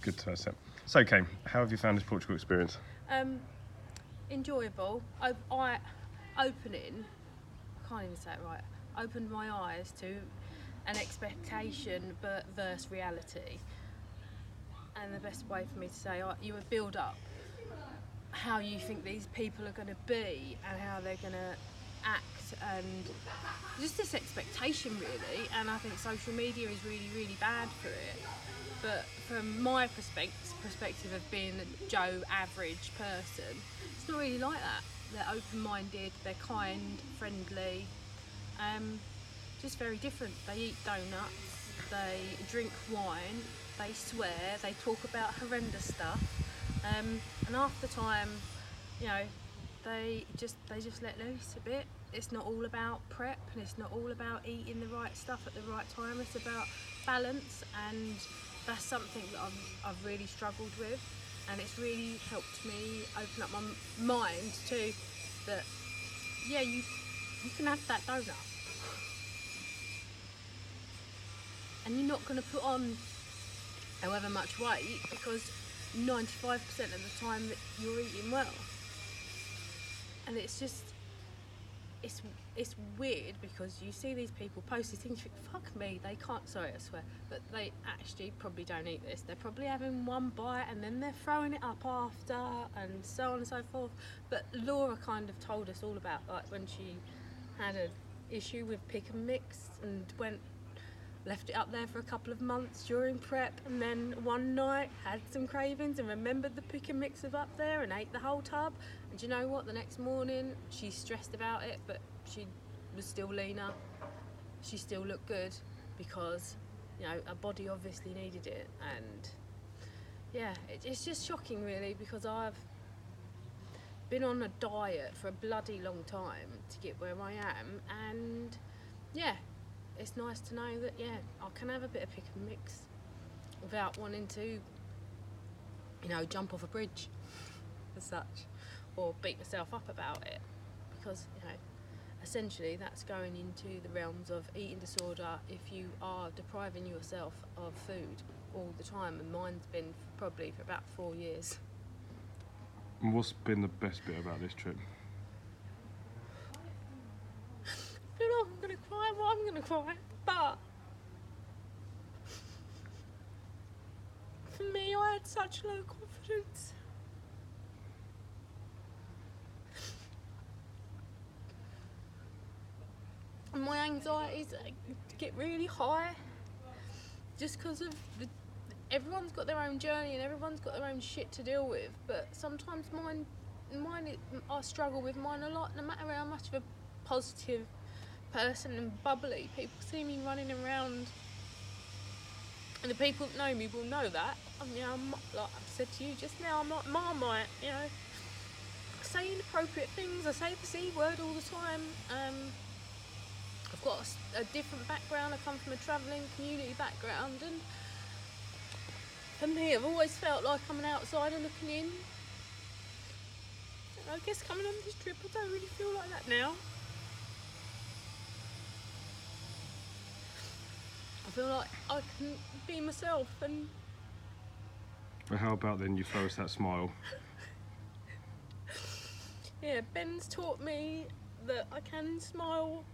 Good to set. So, Kay, how have you found this Portugal experience? Enjoyable. I opening. I can't even say it right. Opened my eyes to an expectation versus reality. And the best way for me to say, you would build up how you think these people are going to be and how they're going to act, and just this expectation really. And I think social media is really, really bad for it. But from my perspective of being a Joe average person, it's not really like that. They're open-minded, they're kind, friendly, just very different. They eat donuts, they drink wine, they swear, they talk about horrendous stuff, and half the time, you know, they just let loose a bit. It's not all about prep, and it's not all about eating the right stuff at the right time. It's about balance, and that's something that I've really struggled with, and it's really helped me open up my mind to that. Yeah, you can have that donut, and you're not going to put on however much weight because 95% of the time that you're eating well. And it's just, it's weird because you see these people post these things, you think, fuck me, they can't, sorry I swear, but they actually probably don't eat this. They're probably having one bite and then they're throwing it up after, and so on and so forth. But Laura kind of told us all about, like, when she had an issue with pick and mix and left it up there for a couple of months during prep, and then one night had some cravings and remembered the pick and mix was up there and ate the whole tub. And do you know what? The next morning she stressed about it, but she was still leaner. She still looked good because, you know, her body obviously needed it. And yeah, it's just shocking really, because I've been on a diet for a bloody long time to get where I am, and yeah, it's nice to know that, yeah, I can have a bit of pick and mix without wanting to, you know, jump off a bridge as such, or beat myself up about it, because, you know, essentially that's going into the realms of eating disorder if you are depriving yourself of food all the time, and mine's been probably for about 4 years. And what's been the best bit about this trip? I feel like I'm going to cry, I'm going to cry, but for me, I had such low confidence. And my anxieties get really high just because of everyone's got their own journey and everyone's got their own shit to deal with, but sometimes I struggle with mine a lot, no matter how much of a positive person and bubbly. People see me running around, and the people that know me will know that. I mean, like I said to you just now, I'm like Marmite, you know. I say inappropriate things, I say the C word all the time. I've got a different background. I come from a travelling community background, and for me, I've always felt like I'm an outsider looking in. And I guess coming on this trip, I don't really feel like that now. I feel like I can be myself, and Well, how about then you throw us that smile? yeah, Ben's taught me that I can smile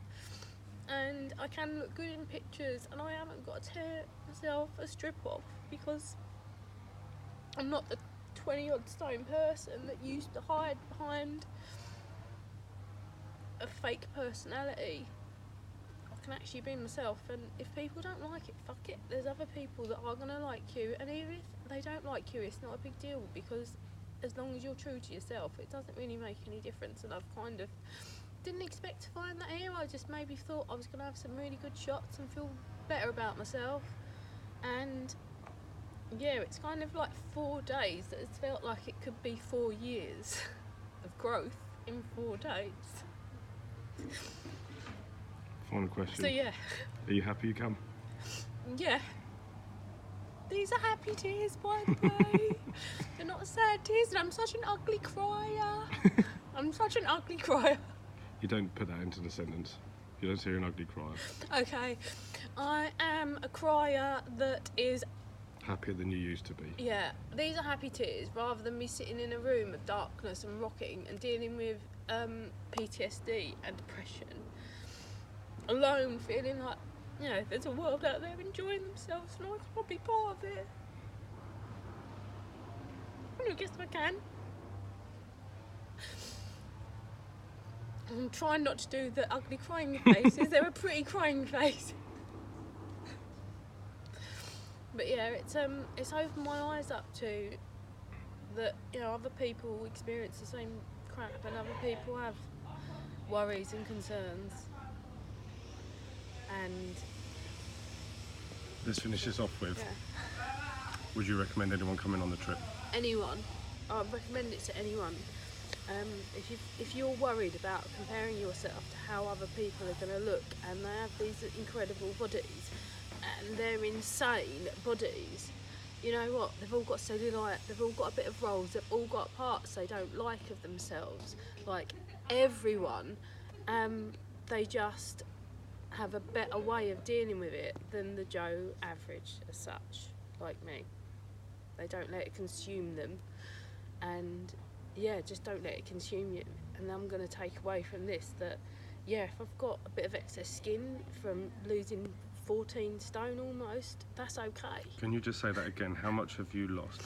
and I can look good in pictures, and I haven't got to tear myself a strip off, because I'm not the 20-odd stone person that used to hide behind a fake personality. I can actually be myself, and if people don't like it, fuck it. There's other people that are gonna like you, and even if they don't like you, it's not a big deal, because as long as you're true to yourself, it doesn't really make any difference. And I've kind of didn't expect to find that here. I just maybe thought I was gonna have some really good shots and feel better about myself, and yeah, it's kind of like 4 days that it's felt like it could be 4 years of growth in 4 days. Final question. So yeah. Are you happy you come? Yeah. These are happy tears, by the way. They're not sad tears, and I'm such an ugly crier. I'm such an ugly crier. You don't put that into the sentence. You don't say you're an ugly crier. Okay. I am a crier that is Happier than you used to be. Yeah, these are happy tears rather than me sitting in a room of darkness and rocking and dealing with PTSD and depression. Alone, feeling like, you know, there's a world out there enjoying themselves and I can be part of it. I guess I can. I'm trying not to do the ugly crying faces. They're a pretty crying face. But yeah, it's opened my eyes up to that, you know, other people experience the same crap and other people have worries and concerns. And Let's finish this off with, yeah, would you recommend anyone coming on the trip? anyone, I recommend it to anyone. If you're worried about comparing yourself to how other people are going to look, and they have these incredible bodies and they're insane bodies, you know what, they've all got cellulite, they've all got a bit of rolls, they've all got parts they don't like of themselves, like everyone. They just have a better way of dealing with it than the Joe average as such, like me. They don't let it consume them, and yeah, just don't let it consume you. And I'm going to take away from this that, yeah, if I've got a bit of excess skin from losing 14 stone almost, that's okay. Can you just say that again? How much have you lost?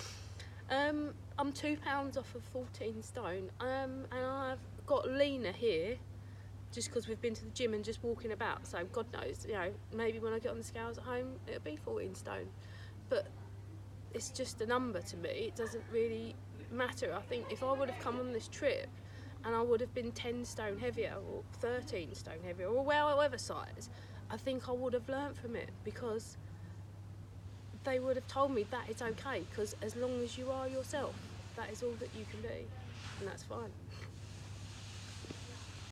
I'm 2 pounds off of 14 stone, and I've got leaner here just because we've been to the gym and just walking about, so God knows, you know, maybe when I get on the scales at home it'll be 14 stone, but it's just a number to me. It doesn't really matter. I think if I would have come on this trip and I would have been 10 stone heavier or 13 stone heavier or however size, I think I would have learnt from it, because they would have told me that it's okay, because as long as you are yourself, that is all that you can be, and that's fine.